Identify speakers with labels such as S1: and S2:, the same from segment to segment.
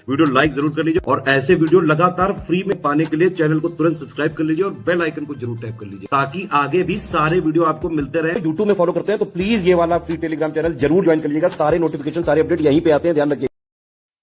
S1: Video like जरूर कर लीजिए और ऐसे वीडियो लगातार फ्री में पाने के लिए चैनल को तुरंत सब्सक्राइब कर लीजिए और बेल आइकन को जरूर टैप कर लीजिए ताकि आगे भी सारे वीडियो आपको मिलते रहे। यूट्यूब में फॉलो करते हैं तो प्लीज ये वाला फ्री टेलीग्राम चैनल जरूर ज्वाइन कर लीजिएगा। सारे नोटिफिकेशन सारे अपडेट यहीं पे आते हैं, ध्यान रखिए।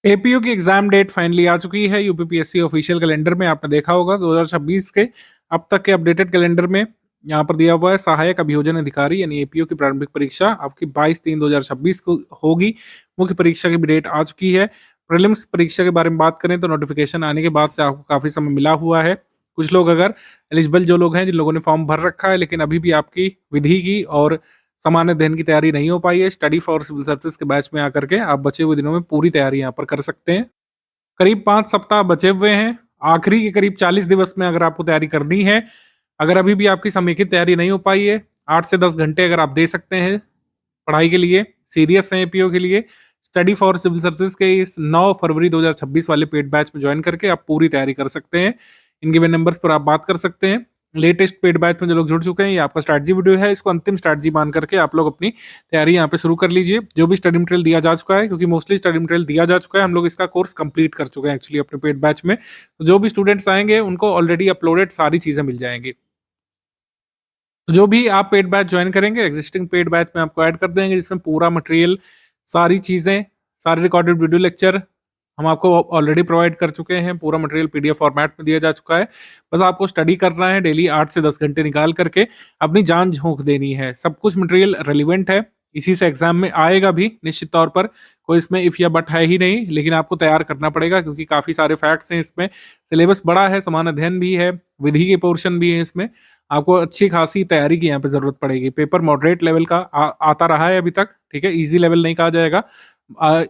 S2: एपीयू की एग्जाम डेट फाइनली आ चुकी है। यूपीपीएससी ऑफिशियल कैलेंडर में आपने देखा होगा 2026 के अब तक के अपडेटेड कैलेंडर में यहाँ पर दिया हुआ है सहायक अभियोजन अधिकारी यानी एपीयू की प्रारंभिक परीक्षा आपकी 22/3/2026 को होगी। मुख्य परीक्षा की भी डेट आ चुकी है। प्रीलिम्स परीक्षा के बारे में बात करें तो नोटिफिकेशन आने के बाद से आपको काफी समय मिला हुआ है। कुछ लोग अगर एलिजिबल जो लोग हैं जिन लोगों ने फॉर्म भर रखा है लेकिन अभी भी आपकी विधि की और सामान्य अध्ययन की तैयारी नहीं हो पाई है, स्टडी फॉर सिविल सर्विसेज के बैच में आकर के आप बचे हुए दिनों में पूरी तैयारी यहाँ पर कर सकते हैं। करीब 5 सप्ताह बचे हुए हैं। आखिरी के करीब 40 दिवस में अगर आपको तैयारी करनी है, अगर अभी भी आपकी समेकित तैयारी नहीं हो पाई है, 8 से 10 घंटे अगर आप दे सकते हैं पढ़ाई के लिए, सीरियस हैं एपीओ के लिए, स्टडी फॉर सिविल सर्विसेज के इस 9 फरवरी 2026 वाले पेड बैच में ज्वाइन करके आप पूरी तैयारी कर सकते हैं। इन गिवन नंबर्स पर आप बात कर सकते हैं। लेटेस्ट पेड बैच में जो लोग जुड़ चुके हैं, ये आपका स्ट्रैटेजी वीडियो है, इसको अंतिम स्ट्रैटेजी मान करके आप लोग अपनी तैयारी यहाँ पे शुरू कर लीजिए। जो भी स्टडी मटेरियल दिया जा चुका है, क्योंकि मोस्टली स्टडी मटेरियल दिया जा चुका है, हम लोग इसका कोर्स कंप्लीट कर चुके हैं एक्चुअली अपने पेड बैच में। तो जो भी स्टूडेंट्स आएंगे उनको ऑलरेडी अपलोडेड सारी चीजें मिल जाएंगी। तो जो भी आप पेड बैच ज्वाइन करेंगे एग्जिस्टिंग पेड बैच में आपको ऐड कर देंगे, जिसमें पूरा मटेरियल, सारी चीजें, सारे रिकॉर्डेड वीडियो लेक्चर हम आपको ऑलरेडी प्रोवाइड कर चुके हैं। पूरा मटेरियल पीडीएफ फॉर्मेट में दिया जा चुका है। बस आपको स्टडी करना है, डेली 8 से 10 घंटे निकाल करके अपनी जान झोंक देनी है। सब कुछ मटेरियल रेलिवेंट है, इसी से एग्जाम में आएगा भी निश्चित तौर पर। कोई इसमें इफ या बट है ही नहीं, लेकिन आपको तैयार करना पड़ेगा क्योंकि काफी सारे फैक्ट्स हैं इसमें। सिलेबस बड़ा है, समान अध्ययन भी है, विधि के पोर्शन भी है इसमें। आपको अच्छी खासी तैयारी की यहाँ पे जरूरत पड़ेगी। पेपर मॉडरेट लेवल का आता रहा है अभी तक, ठीक है। इजी लेवल नहीं कहा जाएगा,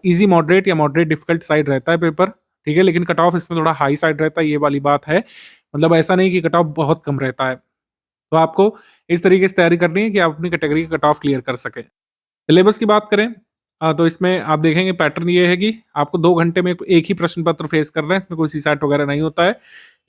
S2: इजी मॉडरेट या मॉडरेट डिफिकल्ट साइड रहता है पेपर, ठीक है। लेकिन कट ऑफ इसमें थोड़ा हाई साइड रहता है, ये वाली बात है। मतलब ऐसा नहीं कि कट ऑफ बहुत कम रहता है। तो आपको इस तरीके से तैयारी करनी है कि आप अपनी कैटेगरी का कट ऑफ क्लियर कर सके। सिलेबस की बात करें तो इसमें आप देखेंगे पैटर्न ये है कि आपको 2 घंटे में एक ही प्रश्न पत्र फेस करना है। इसमें कोई सीसैट वगैरह नहीं होता है।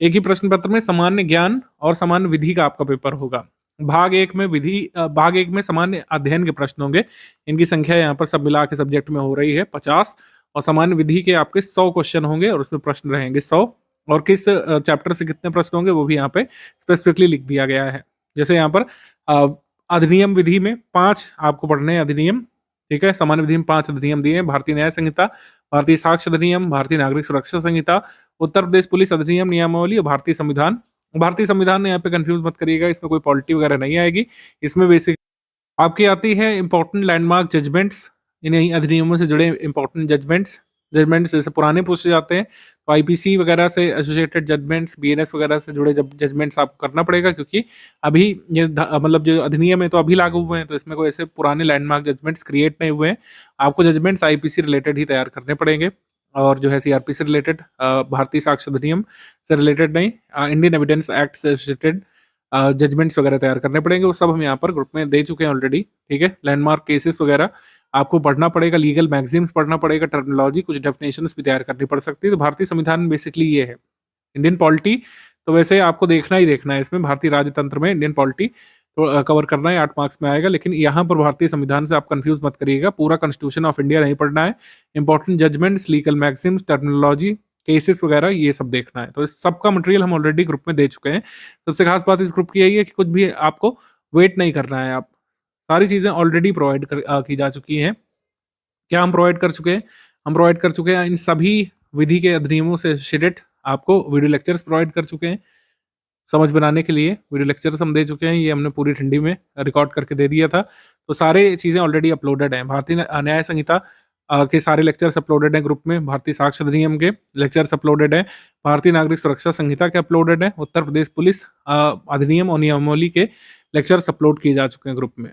S2: एक ही प्रश्न पत्र में सामान्य ज्ञान और सामान्य विधि का आपका पेपर होगा। भाग एक में सामान्य अध्ययन के प्रश्न होंगे। इनकी संख्या यहाँ पर सब मिला के सब्जेक्ट में हो रही है 50, और सामान्य विधि के आपके 100 क्वेश्चन होंगे और उसमें प्रश्न रहेंगे 100, और किस चैप्टर से कितने प्रश्न होंगे वो भी यहाँ पे स्पेसिफिकली लिख दिया गया है। जैसे यहाँ पर अधिनियम विधि में 5 आपको पढ़ने हैं अधिनियम, ठीक है। सामान्य विधि में 5 अधिनियम दिए हैं: भारतीय न्याय संहिता, भारतीय साक्ष्य अधिनियम, भारतीय नागरिक सुरक्षा संहिता, उत्तर प्रदेश पुलिस अधिनियम नियमावली और भारतीय संविधान। भारतीय संविधान में यहाँ पे कंफ्यूज मत करिएगा, इसमें कोई पॉलिटी वगैरह नहीं आएगी। इसमें बेसिक आपकी आती है इंपॉर्टेंट लैंडमार्क जजमेंट्स, इन्हीं अधिनियमों से जुड़े इंपॉर्टेंट जजमेंट्स जैसे पुराने पूछे जाते हैं। तो आईपीसी वगैरह से एसोसिएटेड जजमेंट्स, बीएनएस वगैरह से जुड़े जजमेंट्स आपको करना पड़ेगा, क्योंकि अभी ये मतलब जो अधिनियम है तो अभी लागू हुए हैं, तो इसमें कोई ऐसे पुराने लैंडमार्क जजमेंट्स क्रिएट नहीं हुए हैं। आपको जजमेंट्स आईपीसी रिलेटेड ही तैयार करने पड़ेंगे, और जो है सीआरपी से रिलेटेड, भारतीय साक्ष्य अधिनियम से रिलेटेड नहीं, इंडियन एविडेंस एक्ट से एसोसिएटेड जजमेंट्स वगैरह तैयार करने पड़ेंगे। वो सब हम यहाँ पर ग्रुप में दे चुके हैं ऑलरेडी, ठीक है। लैंडमार्क केसेस वगैरह आपको पढ़ना पड़ेगा, लीगल मैगजीन्स पढ़ना पड़ेगा, टर्मिनोलॉजी, कुछ डेफिनेशंस भी तैयार करनी पड़ सकती है। तो भारतीय संविधान में बेसिकली ये है। इंडियन पॉलिटी तो वैसे आपको देखना ही देखना है, इसमें भारतीय राजतंत्र में इंडियन पॉलिटी तो कवर करना है, 8 मार्क्स में आएगा। लेकिन यहाँ पर भारतीय संविधान से आप कंफ्यूज मत करिएगा, पूरा कॉन्स्टिट्यूशन ऑफ इंडिया नहीं पढ़ना है। Important judgments, legal magazines, terminology, cases वगैरह ये सब देखना है। तो इस सबका मटेरियल हम ऑलरेडी ग्रुप में दे चुके हैं। सबसे खास बात इस ग्रुप की यही है कि कुछ भी आपको वेट नहीं करना है, आप सारी चीजें ऑलरेडी प्रोवाइड की जा चुकी हैं। क्या हम प्रोवाइड कर चुके हैं? हम प्रोवाइड कर चुके हैं इन सभी विधि के अधिनियमों से रिलेटेड आपको वीडियो लेक्चर्स प्रोवाइड कर चुके हैं। समझ बनाने के लिए वीडियो लेक्चर्स हम दे चुके हैं, ये हमने पूरी ठंडी में रिकॉर्ड करके दे दिया था। तो सारे चीज़ें ऑलरेडी अपलोडेड हैं। भारतीय न्याय संहिता के सारे लेक्चर्स अपलोडेड हैं ग्रुप में, भारतीय साक्ष्य अधिनियम के लेक्चर्स अपलोडेड हैं, भारतीय नागरिक सुरक्षा संहिता के अपलोडेड हैं, उत्तर प्रदेश पुलिस अधिनियम और नियमावली के लेक्चर्स अपलोड किए जा चुके हैं ग्रुप में।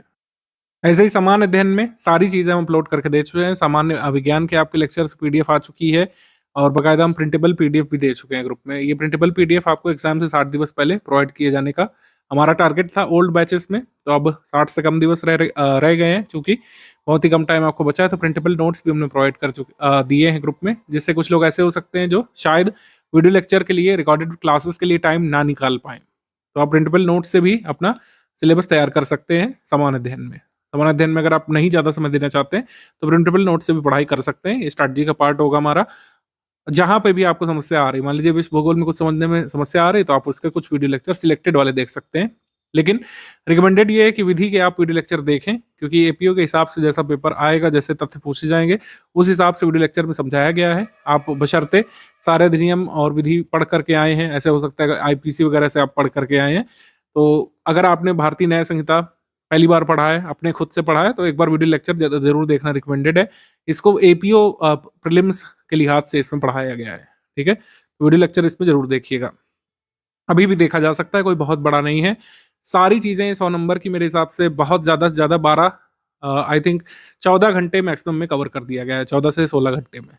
S2: ऐसे ही सामान्य अध्ययन में सारी चीज़ें हम अपलोड करके दे चुके हैं। सामान्य विज्ञान के आपके लेक्चर्स पीडीएफ आ चुकी है, और बाकायदा हम प्रिंटेबल पीडीएफ भी दे चुके हैं ग्रुप में। ये प्रिंटेबल पीडीएफ आपको एग्जाम से 60 दिवस पहले प्रोवाइड किए जाने का हमारा टारगेट था ओल्ड बैचेस में। तो अब 60 से कम दिवस रह गए हैं, चूंकि बहुत ही कम टाइम आपको बचा है। तो प्रिंटेबल नोट्स भी हमने प्रोवाइड दिए हैं ग्रुप में, जिससे कुछ लोग ऐसे हो सकते हैं जो शायद वीडियो लेक्चर के लिए, रिकॉर्डेड क्लासेस के लिए टाइम ना निकाल पाए। तो आप प्रिंटेबल नोट्स से भी अपना सिलेबस तैयार कर सकते हैं सामान्य अध्ययन में। सामान्य अध्ययन में अगर आप नहीं ज़्यादा समय देना चाहते हैं तो प्रिंटेबल नोट से भी पढ़ाई कर सकते हैं। ये स्ट्रैटेजी का पार्ट होगा हमारा। जहां पे भी आपको समस्या आ रही, मान लीजिए विश्व भूगोल में कुछ समझने में समस्या आ रही, तो आप उसके कुछ वीडियो लेक्चर सिलेक्टेड वाले देख सकते हैं। लेकिन रिकमेंडेड ये है कि विधि के आप वीडियो लेक्चर देखें, क्योंकि एपीओ के हिसाब से जैसा पेपर आएगा, जैसे तथ्य पूछे जाएंगे, उस हिसाब से वीडियो लेक्चर में समझाया गया है। आप बशर्ते सारे अधिनियम और विधि पढ़ करके आए हैं, ऐसे हो सकता है आईपीसी वगैरह से आप पढ़ करके आए हैं। तो अगर आपने भारतीय न्याय संहिता पहली बार पढ़ा है, अपने खुद से पढ़ा है, तो एक बार वीडियो लेक्चर जरूर देखना रिकमेंडेड है। इसको एपीओ प्रीलिम्स के लिहाज से इसमें पढ़ाया गया है, ठीक है। तो वीडियो लेक्चर इसमें जरूर देखिएगा, अभी भी देखा जा सकता है, कोई बहुत बड़ा नहीं है। सारी चीजें 100 नंबर की मेरे हिसाब से बहुत ज्यादा से ज्यादा 12 आई थिंक 14 घंटे मैक्सिमम में कवर कर दिया गया है, 14 से 16 घंटे में।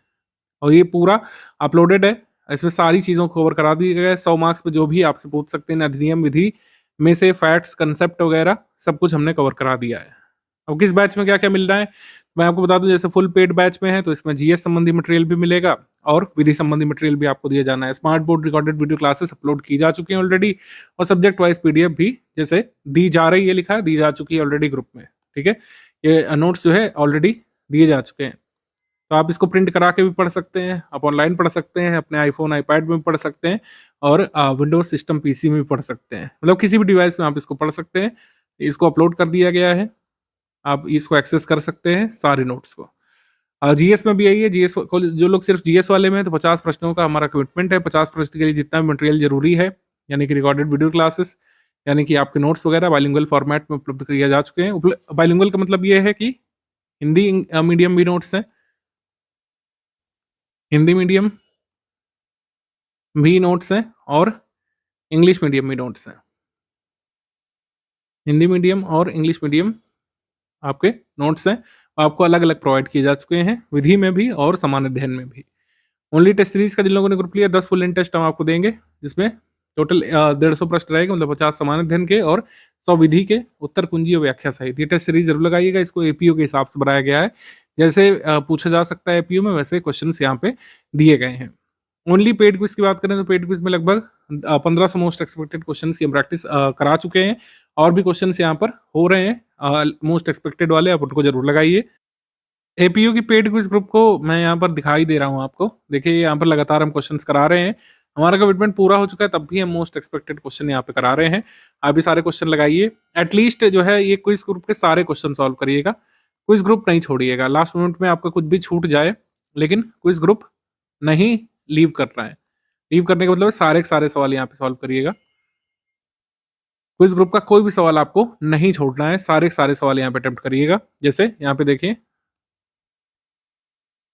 S2: और ये पूरा अपलोडेड है, इसमें सारी चीजों को कवर करा दिया गया है। 100 मार्क्स में जो भी आपसे पूछ सकते हैं अधिनियम विधि में से, फैक्ट्स कंसेप्ट वगैरह सब कुछ हमने कवर करा दिया है। अब किस बैच में क्या क्या मिल रहा है मैं आपको बता दूं। जैसे फुल पेड बैच में है तो इसमें जीएस संबंधी मटेरियल भी मिलेगा और विधि संबंधी मटेरियल भी आपको दिया जाना है। Smart board recorded video classes upload की जा चुकी हैं ऑलरेडी, और सब्जेक्ट वाइज पीडीएफ भी जैसे दी जा रही है, लिखा है दी जा चुकी है ऑलरेडी ग्रुप में, ठीक है। ये नोट्स जो है ऑलरेडी दिए जा चुके हैं, तो आप इसको प्रिंट करा के भी पढ़ सकते हैं, आप ऑनलाइन पढ़ सकते हैं, अपने आईफोन आईपैड में भी पढ़ सकते हैं, और विंडोज सिस्टम पीसी में भी पढ़ सकते हैं, मतलब किसी भी डिवाइस में आप इसको पढ़ सकते हैं। इसको अपलोड कर दिया गया है, आप इसको एक्सेस कर सकते हैं सारे नोट्स को। जीएस में भी यही है, जीएस को जो लोग सिर्फ जीएस वाले में हैं, तो 50 प्रश्नों का हमारा कमिटमेंट है। 50 प्रश्न के लिए जितना भी मटेरियल जरूरी है, यानी कि रिकॉर्डेड वीडियो क्लासेस, यानी कि आपके नोट्स वगैरह बाइलिंगुअल फॉर्मेट में उपलब्ध किए जा चुके हैं। बाइलिंगुअल का मतलब ये है कि हिंदी मीडियम भी नोट्स हैं, हिंदी मीडियम भी नोट्स हैं, और इंग्लिश मीडियम भी नोट्स हैं। हिंदी मीडियम और इंग्लिश मीडियम आपके नोट्स हैं, आपको अलग अलग प्रोवाइड किए जा चुके हैं, विधि में भी और समान अध्ययन में भी। ओनली टेस्ट सीरीज का जिन लोगों ने ग्रुप लिया 10 फुल इन टेस्ट हम आपको देंगे, जिसमें टोटल 150 प्रश्न रहेगा, मतलब 50 समान अध्ययन के और 100 विधि के उत्तर कुंजी और व्याख्या सहित। ये टेस्ट सीरीज जरूर लगाइएगा, इसको एपीओ के हिसाब से बनाया गया है, जैसे पूछा जा सकता है एपीओ में, वैसे क्वेश्चन यहाँ पे दिए गए हैं। ओनली पेड क्विज की बात करें तो पेड क्विज में लगभग 1500 मोस्ट एक्सपेक्टेड क्वेश्चंस की हम प्रैक्टिस करा चुके हैं, और भी क्वेश्चंस यहाँ पर हो रहे हैं मोस्ट एक्सपेक्टेड वाले, आप उनको जरूर लगाइए। एपीयू की पेड क्विज ग्रुप को मैं यहाँ पर दिखाई दे रहा हूँ आपको, देखिए यहाँ पर लगातार हम क्वेश्चंस करा रहे हैं, हमारा कमिटमेंट पूरा हो चुका है, तब भी हम मोस्ट एक्सपेक्टेड क्वेश्चन यहाँ पे करा रहे हैं। आप भी सारे क्वेश्चन लगाइए, एटलीस्ट जो है ये क्विज ग्रुप के सारे क्वेश्चन सॉल्व करिएगा, क्विज ग्रुप नहीं छोड़िएगा। लास्ट मोमेंट में आपका कुछ भी छूट जाए, लेकिन क्विज ग्रुप नहीं लीव करना है। लीव करने का मतलब है सारे के सारे सवाल यहाँ पे सॉल्व करिएगा। क्विज ग्रुप का कोई भी सवाल आपको नहीं छोड़ना है, सारे के सारे सवाल यहाँ पे अटेम्प्ट करिएगा। जैसे यहाँ पे देखिए,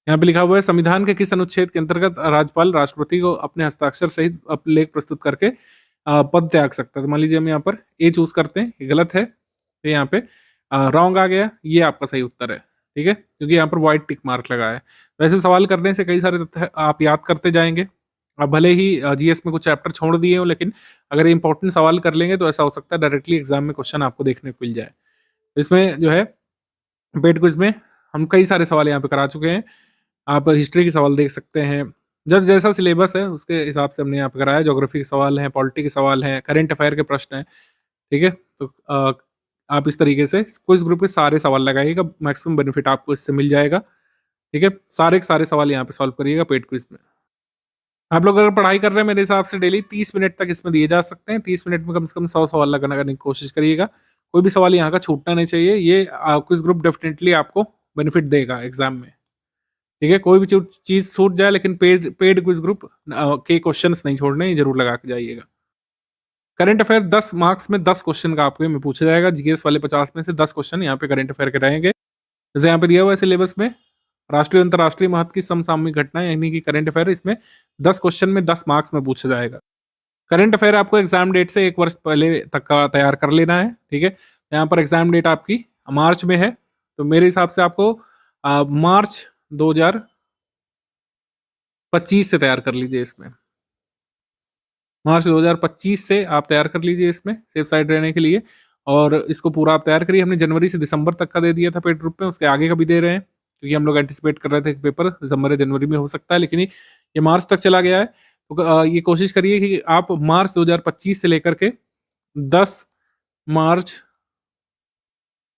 S2: यहाँ पे लिखा हुआ है संविधान के किस अनुच्छेद के अंतर्गत राज्यपाल राष्ट्रपति को अपने हस्ताक्षर सहित लेख प्रस्तुत करके पद त्याग सकता है। तो मान लीजिए हम यहाँ पर ए चूज करते हैं, ये गलत है, तो यहाँ पे रॉन्ग आ गया, ये आपका सही उत्तर है, ठीक है, क्योंकि यहाँ पर व्हाइट टिक मार्क लगा है। वैसे सवाल करने से कई सारे तथ्य आप याद करते जाएंगे, आप भले ही जीएस में कुछ चैप्टर छोड़ दिए हो, लेकिन अगर इंपॉर्टेंट सवाल कर लेंगे तो ऐसा हो सकता है डायरेक्टली एग्जाम में क्वेश्चन आपको देखने को मिल जाए। इसमें जो है पेड क्विज में हम कई सारे सवाल यहाँ पे करा चुके हैं, आप हिस्ट्री के सवाल देख सकते हैं, जैसा सिलेबस है उसके हिसाब से हमने यहाँ पे कराया। ज्योग्राफी के सवाल हैं, पॉलिटी के सवाल हैं, करंट अफेयर के प्रश्न हैं, ठीक है। तो आप इस तरीके से क्विज ग्रुप के सारे सवाल लगाइएगा, मैक्सिमम बेनिफिट आपको इससे मिल जाएगा, ठीक है। सारे के सारे सवाल यहाँ पे सॉल्व करिएगा पेड क्विज में। आप लोग अगर पढ़ाई कर रहे हैं मेरे हिसाब से डेली 30 मिनट तक इसमें दिए जा सकते हैं, 30 मिनट में कम से कम 100 सवाल लगाने की कोशिश करिएगा, कोई भी सवाल यहाँ का छूटना नहीं चाहिए। ये क्विज ग्रुप डेफिनेटली आपको बेनिफिट देगा एग्जाम में, ठीक है। कोई भी चीज छूट जाए, लेकिन पेड क्विज ग्रुप के क्वेश्चंस नहीं छोड़ने, जरूर लगा के जाइएगा। करंट अफेयर 10 मार्क्स में 10 क्वेश्चन का आपको में पूछा जाएगा, जीएस वाले 50 में से 10 क्वेश्चन यहाँ पे करंट अफेयर के रहेंगे। जैसे यहाँ पे दिया हुआ है सिलेबस में, राष्ट्रीय अंतरराष्ट्रीय महत्व की समसामयिक घटनाएं, यानी कि करंट अफेयर, इसमें 10 क्वेश्चन में 10 मार्क्स में पूछा जाएगा। करंट अफेयर आपको एग्जाम डेट से 1 वर्ष पहले तक का तैयार कर लेना है, ठीक है। यहाँ पर एग्जाम डेट आपकी मार्च में है, तो मेरे हिसाब से आपको मार्च 2025 से तैयार कर लीजिए। इसमें मार्च 2025 से आप तैयार कर लीजिए, इसमें सेफ साइड रहने के लिए, और इसको पूरा आप तैयार करिए। हमने जनवरी से दिसंबर तक का दे दिया था पेड ग्रुप में, उसके आगे का भी दे रहे हैं, क्योंकि हम लोग एंटिसिपेट कर रहे थे कि पेपर दिसंबर या जनवरी में हो सकता है, लेकिन ये मार्च तक चला गया है। तो ये कोशिश करिए कि आप मार्च 2025 से लेकर के 10 मार्च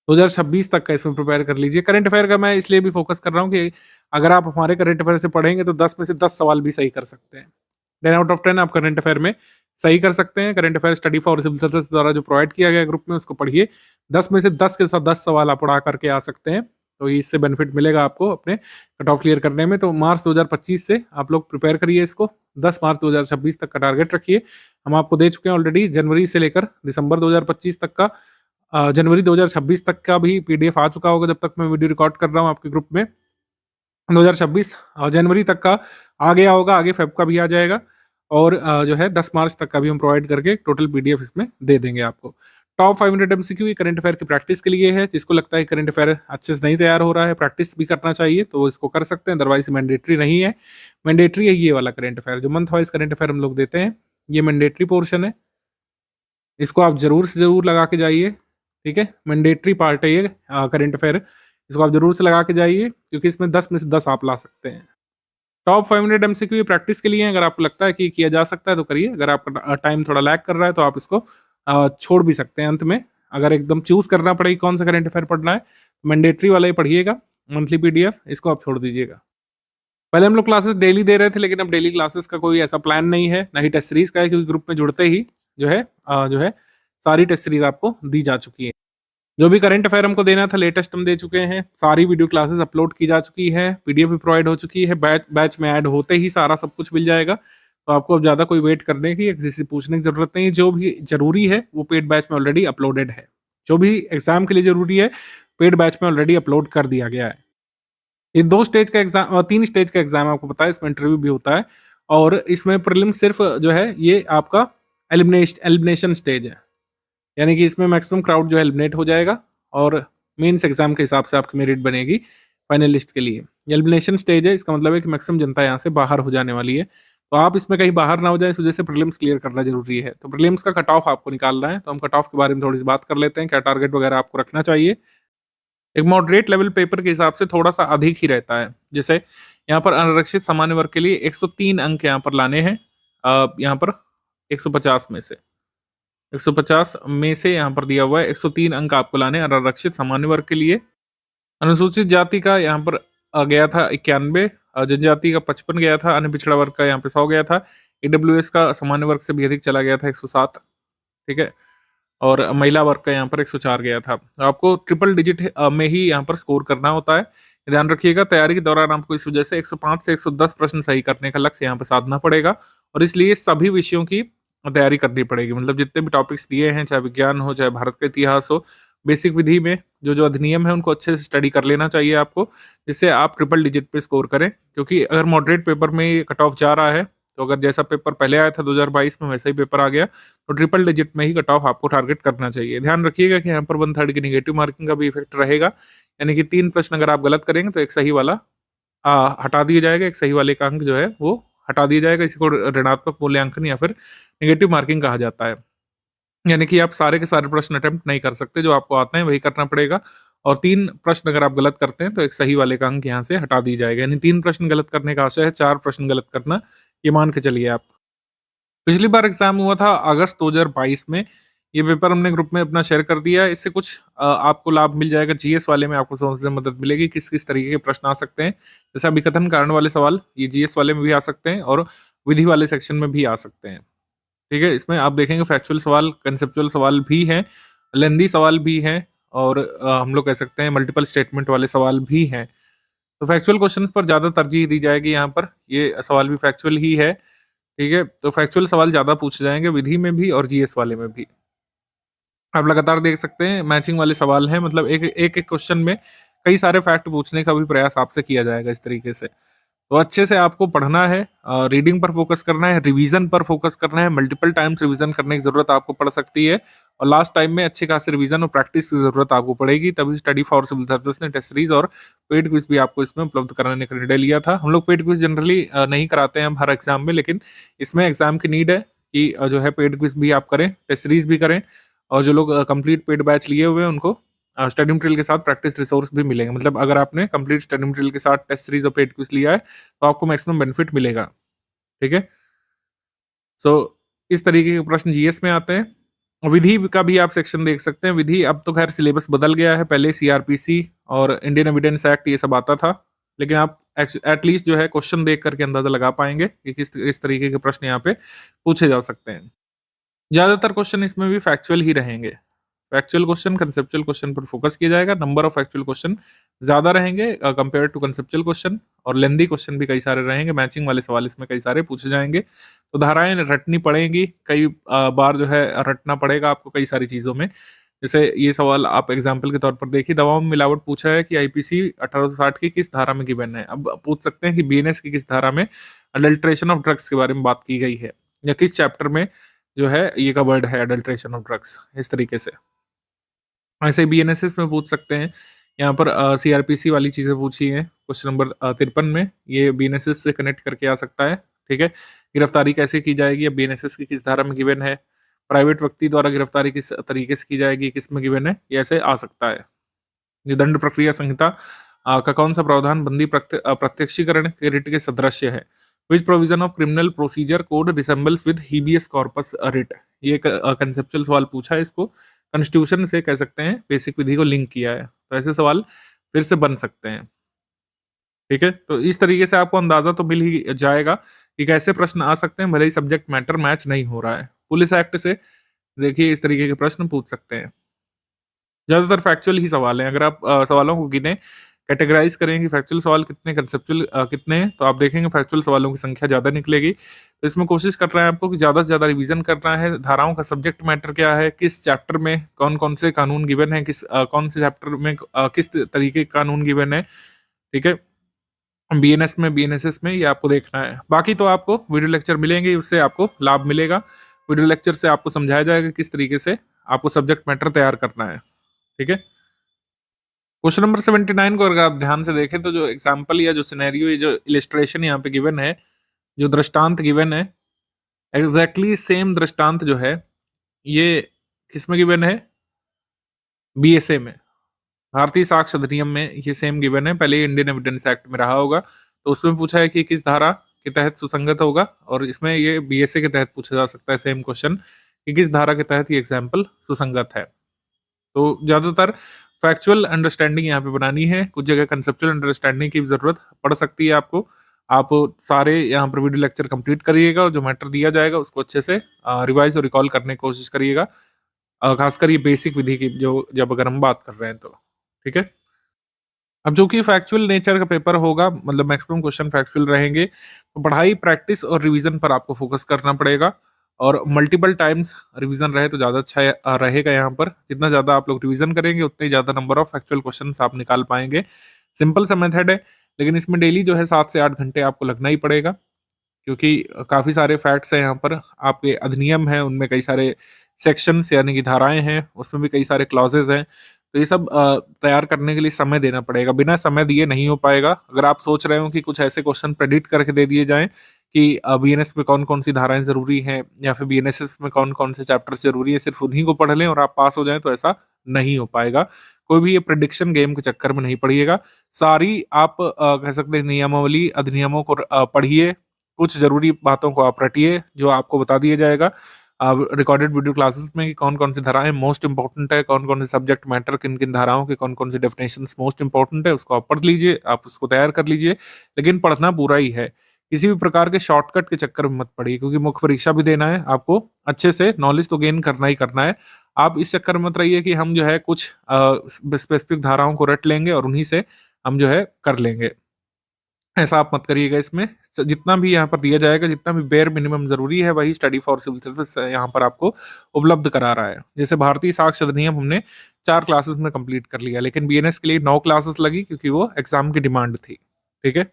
S2: 2026 तक का इसमें प्रिपेयर कर लीजिए। करंट अफेयर का मैं इसलिए भी फोकस कर रहा हूँ कि अगर आप हमारे करंट अफेयर से पढ़ेंगे तो 10 में से 10 सवाल भी सही कर सकते हैं। 10 आउट ऑफ 10 आप करंट अफेयर में सही कर सकते हैं। Current affair study for civil service द्वारा जो प्रोवाइड किया गया ग्रुप में उसको पढ़िए। 10 में से 10 के साथ 10 सवाल आप उड़ा करके आ सकते हैं, तो इससे बेनिफिट मिलेगा आपको अपने कट ऑफ क्लियर करने में। तो मार्च 2025 से आप लोग प्रिपेयर करिए इसको, 10 मार्च 2026 तक का टारगेट रखिए। हम आपको दे चुके हैं ऑलरेडी जनवरी से लेकर दिसंबर 2025 तक का, जनवरी 2026 तक का भी पीडीएफ आ चुका होगा जब तक मैं वीडियो रिकॉर्ड कर रहा हूँ आपके ग्रुप में। 2026 जनवरी तक का आ गया होगा, आगे फेब का भी आ जाएगा, और जो है 10 मार्च तक का भी हम प्रोवाइड करके टोटल पीडीएफ इसमें दे देंगे आपको। टॉप 500 एमसीक्यू ये करंट अफेयर की प्रैक्टिस के लिए है। जिसको लगता है करंट अफेयर अच्छे से नहीं तैयार हो रहा है, प्रैक्टिस भी करना चाहिए, तो इसको कर सकते हैं, अदरवाइज मैंडेटरी नहीं है। मैंडेटरी है ये वाला करंट अफेयर, जो मंथ वाइज करंट अफेयर हम लोग देते हैं, ये मैंडेटरी पोर्शन है। इसको आप जरूर से जरूर लगा के जाइए, ठीक है। मैंडेटरी पार्ट है ये करंट अफेयर, इसको आप जरूर से लगा के जाइए, क्योंकि इसमें 10 में से 10 आप ला सकते हैं। टॉप 500 एमसीक्यू ये प्रैक्टिस के लिए है, अगर आपको लगता है कि किया जा सकता है तो करिए। अगर आपका टाइम थोड़ा लैग कर रहा है तो आप इसको छोड़ भी सकते हैं अंत में। अगर एकदम चूज करना पड़े कौन सा करंट अफेयर पढ़ना है, मैंडेटरी वाला ही पढ़िएगा, मंथली पीडीएफ, इसको आप छोड़ दीजिएगा। पहले हम लोग क्लासेस डेली दे रहे थे, लेकिन अब डेली क्लासेस का कोई ऐसा प्लान नहीं है, ना ही टेस्ट सीरीज का है, क्योंकि ग्रुप में जुड़ते ही जो है सारी टेस्ट सीरीज आपको दी जा चुकी है। जो भी करंट अफेयर हमको देना था लेटेस्ट हम दे चुके हैं। सारी वीडियो क्लासेस अपलोड की जा चुकी है, पीडीएफ भी प्रोवाइड हो चुकी है। बैच में ऐड होते ही सारा सब कुछ मिल जाएगा, तो आपको अब ज़्यादा कोई वेट करने की, किसी से पूछने की जरूरत नहीं है। जो भी जरूरी है वो पेड बैच में ऑलरेडी अपलोडेड है। जो भी एग्जाम के लिए जरूरी है पेड बैच में ऑलरेडी अपलोड कर दिया गया है। ये 2 स्टेज का एग्जाम और 3 स्टेज का एग्जाम आपको पता है, इसमें इंटरव्यू भी होता है, और इसमें प्रीलिम सिर्फ जो है ये आपका एलिमिनेशन स्टेज है, यानी कि इसमें मैक्सिमम क्राउड जो है एलिमिनेट हो जाएगा, और मेंस एग्जाम के हिसाब से आपकी मेरिट बनेगी फाइनलिस्ट के लिए। एलिमिनेशन स्टेज है, इसका मतलब है कि मैक्सिमम जनता यहाँ से बाहर हो जाने वाली है, तो आप इसमें कहीं बाहर ना हो जाए, इस वजह से प्रीलिम्स क्लियर करना जरूरी है। तो प्रीलिम्स का कट ऑफ आपको निकालना है, तो हम कट ऑफ के बारे में थोड़ी सी बात कर लेते हैं, क्या टारगेट वगैरह आपको रखना चाहिए। एक मॉडरेट लेवल पेपर के हिसाब से थोड़ा सा अधिक ही रहता है। जैसे यहाँ पर अनारक्षित सामान्य वर्ग के लिए 103 अंक यहाँ पर लाने हैं, यहाँ पर 150 में से 150 में से यहाँ पर दिया हुआ है 103 अंक आपको लाने अनारक्षित सामान्य वर्ग के लिए। अनुसूचित जाति का यहाँ पर गया था 91, जनजाति का 55 गया था, अन्य पिछड़ा वर्ग का यहाँ पे 100 गया था, ईडब्ल्यूएस का सामान्य वर्ग से भी अधिक चला गया था 107, ठीक है, और महिला वर्ग का यहाँ पर 104 गया था। तो आपको ट्रिपल डिजिट में ही यहाँ पर स्कोर करना होता है, ध्यान रखिएगा। तैयारी के दौरान आपको इस वजह से 105 से 110 प्रश्न सही करने का लक्ष्य यहाँ पे साधना पड़ेगा, और इसलिए सभी विषयों की तैयारी करनी पड़ेगी। मतलब जितने भी टॉपिक्स दिए हैं, चाहे विज्ञान हो, चाहे भारत का इतिहास हो, बेसिक विधि में जो जो अधिनियम है उनको अच्छे से स्टडी कर लेना चाहिए आपको, जिससे आप ट्रिपल डिजिट पे स्कोर करें। क्योंकि अगर मॉडरेट पेपर में कट ऑफ जा रहा है, तो अगर जैसा पेपर पहले आया था 2022 में वैसा ही पेपर आ गया, तो ट्रिपल डिजिट में ही कट ऑफ आपको टारगेट करना चाहिए। ध्यान रखिएगा कि यहाँ पर 1/3 की निगेटिव मार्किंग का भी इफेक्ट रहेगा, यानी कि 3 प्रश्न अगर आप गलत करेंगे तो एक सही वाला हटा दिया जाएगा, एक सही वाले का अंक जो है वो हटा दिया जाएगा। इसी को ऋणात्मक मूल्यांकन या फिर नेगेटिव मार्किंग कहा जाता है। यानी कि आप सारे के सारे प्रश्न अटेम्प्ट नहीं कर सकते, जो आपको आते हैं वही करना पड़ेगा, और 3 प्रश्न अगर आप गलत करते हैं तो एक सही वाले का अंक यहाँ से हटा दी जाएगा। यानी 3 प्रश्न गलत करने का आशय है, 4 प्रश्न गलत करना, ये मान के चलिए आप। पिछली बार एग्जाम हुआ था अगस्त 2022 में, ये पेपर हमने ग्रुप में अपना शेयर कर दिया है। इससे कुछ आपको लाभ मिल जाएगा। जीएस वाले में आपको समझने में मदद मिलेगी किस किस तरीके के प्रश्न आ सकते हैं। जैसे अभिकथन कारण वाले सवाल ये जीएस वाले में भी आ सकते हैं, और विधि वाले सेक्शन में भी आ सकते हैं, ठीक है। इसमें आप देखेंगे फैक्चुअल सवाल, कंसेप्चुअल सवाल भी हैं, लेंदी सवाल भी हैं, और हम लोग कह सकते हैं मल्टीपल स्टेटमेंट वाले सवाल भी हैं। तो फैक्चुअल क्वेश्चंस पर ज़्यादा तरजीह दी जाएगी यहाँ पर, ये सवाल भी फैक्चुअल ही है, ठीक है। तो फैक्चुअल सवाल ज़्यादा पूछे जाएंगे, विधि में भी और जीएस वाले में भी। आप लगातार देख सकते हैं मैचिंग वाले सवाल हैं, मतलब एक एक क्वेश्चन में कई सारे फैक्ट पूछने का भी प्रयास आपसे किया जाएगा इस तरीके से। तो अच्छे से आपको पढ़ना है, रीडिंग पर फोकस करना है, रिवीजन पर फोकस करना है। मल्टीपल टाइम्स रिवीजन करने की जरूरत आपको पड़ सकती है, और लास्ट टाइम में अच्छे खासे रिवीजन और प्रैक्टिस की जरूरत आपको पड़ेगी। तभी स्टडी फॉर सिविल सर्विस ने टेस्ट सीरीज और पेड क्विज भी आपको इसमें उपलब्ध कराने का निर्णय लिया था। हम लोग पेड क्विज जनरली नहीं कराते हैं हर एग्जाम में, लेकिन इसमें एग्जाम की नीड है कि जो है पेड क्विज भी आप करें, टेस्ट सीरीज भी करें, और जो लोग कंप्लीट पेड बैच लिए हुए हैं उनको स्टडी मटेरियल के साथ प्रैक्टिस रिसोर्स भी मिलेंगे। मतलब अगर आपने कंप्लीट स्टडी मटेरियल के साथ टेस्ट सीरीज और पेड क्विज लिया है तो आपको मैक्सिमम बेनिफिट मिलेगा, ठीक है। सो इस तरीके के प्रश्न जीएस में आते हैं। विधि का भी आप सेक्शन देख सकते हैं। विधि अब तो खैर सिलेबस बदल गया है, पहले सीआरपीसी और इंडियन एविडेंस एक्ट ये सब आता था, लेकिन आप एटलीस्ट जो है क्वेश्चन देख करके अंदाजा लगा पाएंगे कि किस तरीके के प्रश्न यहाँ पे पूछे जा सकते हैं। ज्यादातर क्वेश्चन इसमें भी फैक्चुअल ही रहेंगे। फैक्चुअल क्वेश्चन, कंसेप्चुअल क्वेश्चन पर फोकस किया जाएगा। नंबर ऑफ फैक्चुअल क्वेश्चन ज्यादा रहेंगे कंपेयर टू कंसेप्चुअल क्वेश्चन, और लेंदी क्वेश्चन भी कई सारे रहेंगे। मैचिंग वाले सवाल इसमें कई सारे पूछे जाएंगे, तो धाराएं रटनी पड़ेंगी। कई बार जो है रटना पड़ेगा आपको कई सारी चीजों में। जैसे ये सवाल आप एग्जाम्पल के तौर पर देखिए, दवाओं में मिलावट पूछा है कि आईपीसी 1860 की किस धारा में गिवन है। अब पूछ सकते हैं कि बीएनएस की किस धारा में अडल्ट्रेशन ऑफ ड्रग्स के बारे में बात की गई है, या किस चैप्टर में जो है ये कवर्ड है अडल्ट्रेशन ऑफ ड्रग्स, इस तरीके से। ऐसे बीएनएसएस में पूछ सकते हैं। यहाँ पर सीआरपीसी वाली चीजें पूछी हैं क्वेश्चन नंबर 53 में, ये बीएनएसएस से कनेक्ट करके आ सकता है। ठीक है, गिरफ्तारी कैसे की जाएगी, अब बीएनएसएस की किस धारा में गिवन है। प्राइवेट व्यक्ति द्वारा गिरफ्तारी किस तरीके से की जाएगी, किस में गिवन है, ये ऐसे आ सकता है। ये दंड प्रक्रिया संहिता का कौन सा प्रावधान बंदी प्रत्यक्षीकरण के रिट के सदृश्य है। Which provision of criminal procedure code resembles with habeas corpus writ. ये कंसेप्चुअल सवाल पूछा है, इसको कॉन्स्टिट्यूशन से कह सकते हैं बेसिक विधि को लिंक किया है, तो ऐसे सवाल फिर से बन सकते हैं। ठीक है, तो इस तरीके से आपको अंदाजा तो मिल ही जाएगा कि कैसे प्रश्न आ सकते हैं, भले ही सब्जेक्ट मैटर मैच नहीं हो रहा है। पुलिस एक्ट से देखिए इस तरीके के प्रश्न पूछ सकते हैं। ज्यादातर फैक्चुअल ही सवाल हैं। अगर आप सवालों को गिने, कैटेगराइज करें कि फैक्चुअल सवाल कितने, कंसेप्चुअल कितने हैं, तो आप देखेंगे फैक्चुअल सवालों की संख्या ज्यादा निकलेगी। तो इसमें कोशिश कर रहे हैं आपको कि ज्यादा से ज्यादा रिवीजन करना है। धाराओं का सब्जेक्ट मैटर क्या है, किस चैप्टर में कौन कौन से कानून गिवन है, कौन से चैप्टर में किस तरीके के कानून गिवन है। ठीक है, बीएनएस में, बीएनएसएस में, ये आपको देखना है। बाकी तो आपको वीडियो लेक्चर मिलेंगे, उससे आपको लाभ मिलेगा। वीडियो लेक्चर से आपको समझाया जाएगा किस तरीके से आपको सब्जेक्ट मैटर तैयार करना है। ठीक है, क्वेश्चन नंबर 79 को अगर आप ध्यान से देखें तो जो एग्जांपल या जो सिनेरियो, जो इलिस्ट्रेशन यहाँ पे गिवन है, जो दृष्टांत गिवन है, एग्जैक्टली सेम दृष्टांत जो है ये किसमें गिवन है, बीएसए में, भारतीय साक्ष्य अधिनियम में ये सेम गिवन है। पहले इंडियन एविडेंस एक्ट में रहा होगा, तो उसमें पूछा है कि किस धारा के तहत सुसंगत होगा, और इसमें ये बीएसए के तहत पूछा जा सकता है सेम क्वेश्चन कि किस धारा के तहत ये एग्जाम्पल सुसंगत है। तो ज्यादातर फैक्चुअल अंडरस्टैंडिंग यहाँ पे बनानी है, कुछ जगह कंसेप्चुअल अंडरस्टैंडिंग की भी जरूरत पड़ सकती है आपको। आप सारे यहाँ पर वीडियो लेक्चर कंप्लीट करिएगा, और जो मैटर दिया जाएगा उसको अच्छे से रिवाइज और रिकॉल करने की कोशिश करिएगा, खासकर ये बेसिक विधि की जो जब अगर हम बात कर रहे हैं तो। ठीक है, अब जो कि फैक्चुअल नेचर का पेपर होगा, मतलब मैक्सिमम क्वेश्चन फैक्चुअल रहेंगे, तो पढ़ाई, प्रैक्टिस और रिवीजन पर आपको फोकस करना पड़ेगा, और मल्टीपल टाइम्स रिवीजन रहे तो ज़्यादा अच्छा रहेगा। यहाँ पर जितना ज़्यादा आप लोग रिवीजन करेंगे उतने ज़्यादा नंबर ऑफ फैक्चुअल क्वेश्चन आप निकाल पाएंगे। सिंपल सा मेथड है, लेकिन इसमें डेली जो है 7 से 8 घंटे आपको लगना ही पड़ेगा, क्योंकि काफ़ी सारे फैक्ट्स हैं यहाँ पर। आपके अधिनियम है, उनमें कई सारे सेक्शंस यानी कि धाराएं हैं, उसमें भी कई सारे क्लॉजेज हैं, तो ये सब तैयार करने के लिए समय देना पड़ेगा। बिना समय दिए नहीं हो पाएगा। अगर आप सोच रहे हो कि कुछ ऐसे क्वेश्चन प्रेडिक्ट करके दे दिए जाएं कि बीएनएस में कौन कौन सी धाराएं जरूरी हैं, या फिर बीएनएसएस में कौन कौन से चैप्टर जरूरी है, सिर्फ उन्हीं को पढ़ लें और आप पास हो जाएं, तो ऐसा नहीं हो पाएगा। कोई भी ये प्रिडिक्शन गेम के चक्कर में नहीं पड़िएगा। सारी आप कह सकते हैं नियमावली, अधिनियमों को पढ़िए, कुछ जरूरी बातों को आप रटिए जो आपको बता दिया जाएगा रिकॉर्डेड वीडियो क्लासेस में कि कौन कौन सी धाराएं मोस्ट इंपॉर्टेंट है, कौन कौन से सब्जेक्ट मैटर किन किन धाराओं के कौन कौन से डेफिनेशंस मोस्ट इंपॉर्टेंट है, उसको आप पढ़ लीजिए, आप उसको तैयार कर लीजिए। लेकिन पढ़ना पूरा ही है, किसी भी प्रकार के शॉर्टकट के चक्कर में मत पड़िए, क्योंकि मुख्य परीक्षा भी देना है आपको, अच्छे से नॉलेज तो गेन करना ही करना है। आप इस चक्कर में मत रहिए कि हम जो है कुछ स्पेसिफिक धाराओं को रट लेंगे और उन्हीं से हम जो है कर लेंगे, ऐसा आप मत करिएगा। इसमें जितना भी यहाँ पर दिया जाएगा, जितना भी बेयर मिनिमम जरूरी है, वही स्टडी फॉर सिविल सर्विस यहाँ पर आपको उपलब्ध करा रहा है। जैसे भारतीय साक्ष्य अधिनियम हमने 4 क्लासेस में कंप्लीट कर लिया, लेकिन बीएनएस के लिए 9 क्लासेस लगी, क्योंकि वो एग्जाम की डिमांड थी। ठीक है,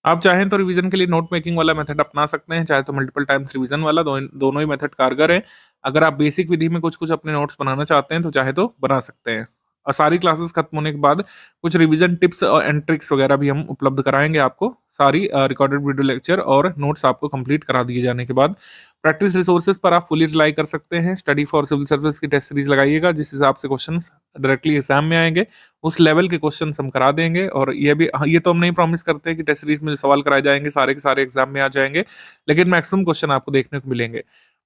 S2: आप चाहें तो रिवीजन के लिए नोट मेकिंग वाला मेथड अपना सकते हैं, चाहे तो मल्टीपल टाइम्स रिवीजन वाला, दोनों ही मेथड कारगर है। अगर आप बेसिक विधि में कुछ कुछ अपने नोट्स बनाना चाहते हैं तो चाहे तो बना सकते हैं। और सारी क्लासेस खत्म होने के बाद कुछ रिवीजन टिप्स एंड ट्रिक्स वगैरह भी हम उपलब्ध कराएंगे आपको। सारी रिकॉर्डेड वीडियो लेक्चर और नोट्स आपको कंप्लीट करा दिए जाने के बाद प्रैक्टिस रिसोर्सेज पर आप फुली रिलाई कर सकते हैं। स्टडी फॉर सिविल सर्विस की टेस्ट सीरीज लगाइएगा, जिस हिसाब से क्वेश्चन डायरेक्टली एग्जाम में आएंगे उस लेवल के क्वेश्चन हम करा देंगे। और ये तो हम नहीं प्रॉमिस करते कि टेस्ट सीरीज में जो सवाल कराए जाएंगे सारे के सारे एग्जाम में आ जाएंगे, लेकिन मैक्सिमम क्वेश्चन आपको देखने को मिलेंगे।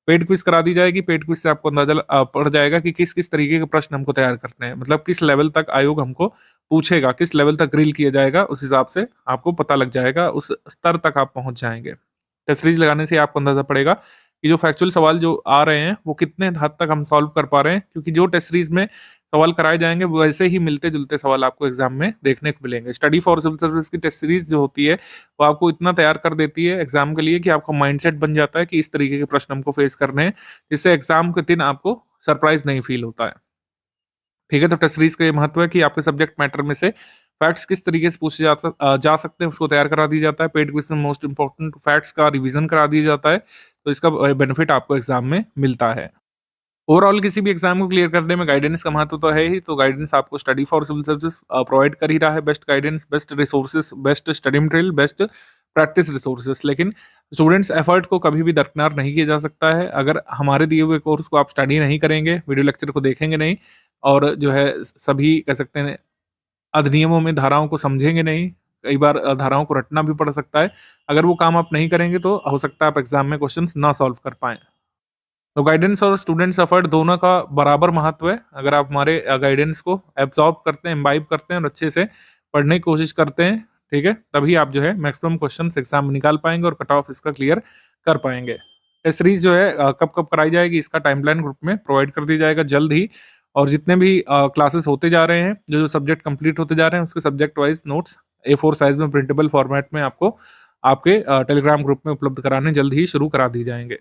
S2: पेड क्विज करा दी जाएगी। पेड क्विज से आपको अंदाजा पड़ जाएगा कि किस किस तरीके के प्रश्न हमको तैयार करने हैं, मतलब किस लेवल तक आयोग हमको पूछेगा, किस लेवल तक ग्रिल किया जाएगा, उस हिसाब से आपको पता लग जाएगा, उस स्तर तक आप पहुंच जाएंगे। टेस्ट सीरीज लगाने से आपको अंदाजा पड़ेगा कि जो फैक्चुअल सवाल जो आ रहे हैं वो कितने हद तक हम सॉल्व कर पा रहे हैं, क्योंकि जो टेस्ट सीरीज में सवाल कराए जाएंगे वैसे ही मिलते जुलते सवाल आपको एग्जाम में देखने को मिलेंगे। स्टडी फॉर सिविल सर्विस की टेस्ट सीरीज जो होती है वो आपको इतना तैयार कर देती है एग्जाम के लिए कि आपका माइंडसेट बन जाता है कि इस तरीके के प्रश्न हमको फेस करने हैं, जिससे एग्जाम के दिन आपको सरप्राइज नहीं फील होता है। ठीक है, तो टेस्ट सीरीज का ये महत्व है कि आपके सब्जेक्ट मैटर में से फैक्ट्स किस तरीके से पूछे जा सकते हैं उसको तैयार करा दिया जाता है। पेड क्विज में मोस्ट इंपॉर्टेंट फैक्ट्स का रिवीजन करा दिया जाता है, तो इसका बेनिफिट आपको एग्जाम में मिलता है। ओवरऑल किसी भी एग्जाम को क्लियर करने में गाइडेंस का महत्व तो है ही, तो गाइडेंस आपको study for civil service provide कर ही रहा है। Best guidance, best resources, best study material, best practice resources. लेकिन स्टूडेंट्स एफर्ट को कभी भी दरकिनार नहीं किया जा सकता है। अगर हमारे दिए हुए कोर्स को आप स्टडी नहीं करेंगे, वीडियो लेक्चर को देखेंगे नहीं, और जो है सभी कह सकते हैं अधिनियमों में धाराओं को समझेंगे नहीं, कई बार धाराओं को रटना भी पड़ सकता है। अगर वो काम आप नहीं करेंगे तो हो सकता है आप एग्जाम में क्वेश्चंस ना सॉल्व कर पाएं। तो गाइडेंस और स्टूडेंट्स एफर्ट दोनों का बराबर महत्व है। अगर आप हमारे गाइडेंस को एब्जॉर्ब करते हैं, इम्बाइब करते हैं और अच्छे से पढ़ने की कोशिश करते हैं, ठीक है, तभी आप जो है मैक्सिमम क्वेश्चंस एग्जाम में निकाल पाएंगे और कट ऑफ इसका क्लियर कर पाएंगे। टेस्ट सीरीज जो है कब कब कराई जाएगी इसका टाइमलाइन ग्रुप में प्रोवाइड कर दिया जाएगा जल्द ही। और जितने भी क्लासेस होते जा रहे हैं, जो सब्जेक्ट कंप्लीट होते जा रहे हैं, उसके subject wise notes A4 size में प्रिंटेबल फॉर्मेट में आपको आपके टेलीग्राम ग्रुप में उपलब्ध कराने जल्द ही शुरू करा दिए जाएंगे।